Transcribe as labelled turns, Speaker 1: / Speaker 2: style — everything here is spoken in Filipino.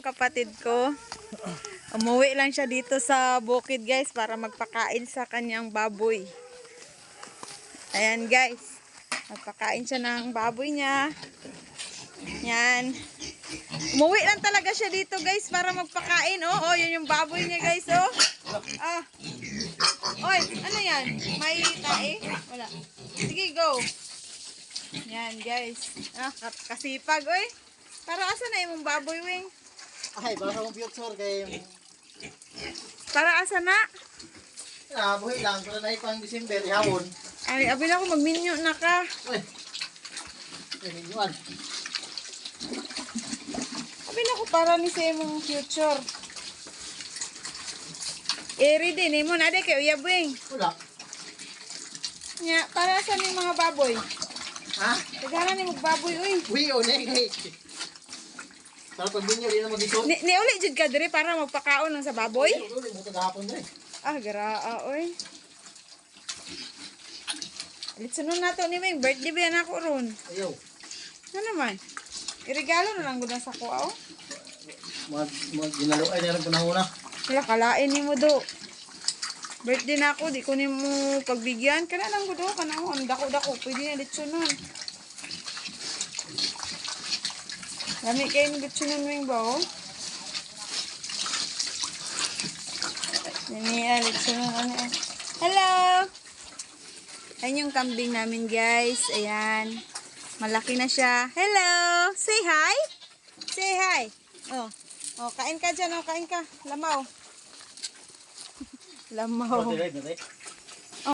Speaker 1: kapatid ko. Umuwi lang siya dito sa bukid guys para magpakain sa kanyang baboy. Ayan guys. Magpakain siya ng baboy niya. Yan. Umuwi lang talaga siya dito guys para magpakain. Oh, yun yung baboy niya guys. Oh. Ah. Oy, ano yan? May tae? Wala. Sige, go. Yan guys. Kasipag oy. Para asa na yung baboy wing?
Speaker 2: Ay, para sa future kay
Speaker 1: Para asa na?
Speaker 2: buhay lang para na ipang December ihawon.
Speaker 1: Ay, abi na ako magminyo na ka.
Speaker 2: Uy. Minuan.
Speaker 1: Abi na ako para ni sa imong future. Ready ni mo na de kay uyab wing.
Speaker 2: Wala.
Speaker 1: Nya, para sa ni mga baboy.
Speaker 2: Ha?
Speaker 1: Tagana ni magbaboy uy.
Speaker 2: Uy, o ne kay. Para pag binyo di na mag-isot.
Speaker 1: Ni uli jud ka dire para magpakaon lang sa baboy.
Speaker 2: Uy, mo tagahapon dre.
Speaker 1: Garaa oy. Litsunon nato ni Wing, birthday ba yan ako ron?
Speaker 2: Ayaw.
Speaker 1: Ano naman? Iregalo na lang gud sa ko oh.
Speaker 2: Ginalo ay na rin panahon na.
Speaker 1: Wala kalain ni mo do. Birthday na ako, di ko ni mo pagbigyan. Kana lang gud kana mo ang dako-dako, pwede na litsunon. Lami kayo ni litsunon Wing ba oh? Nini litsunon ano eh. Hello! Ayan yung kambing namin guys. Ayan. Malaki na siya. Hello! Say hi! Say hi! Oh, kain ka dyan. Oh, kain ka. Lamaw. Lamaw.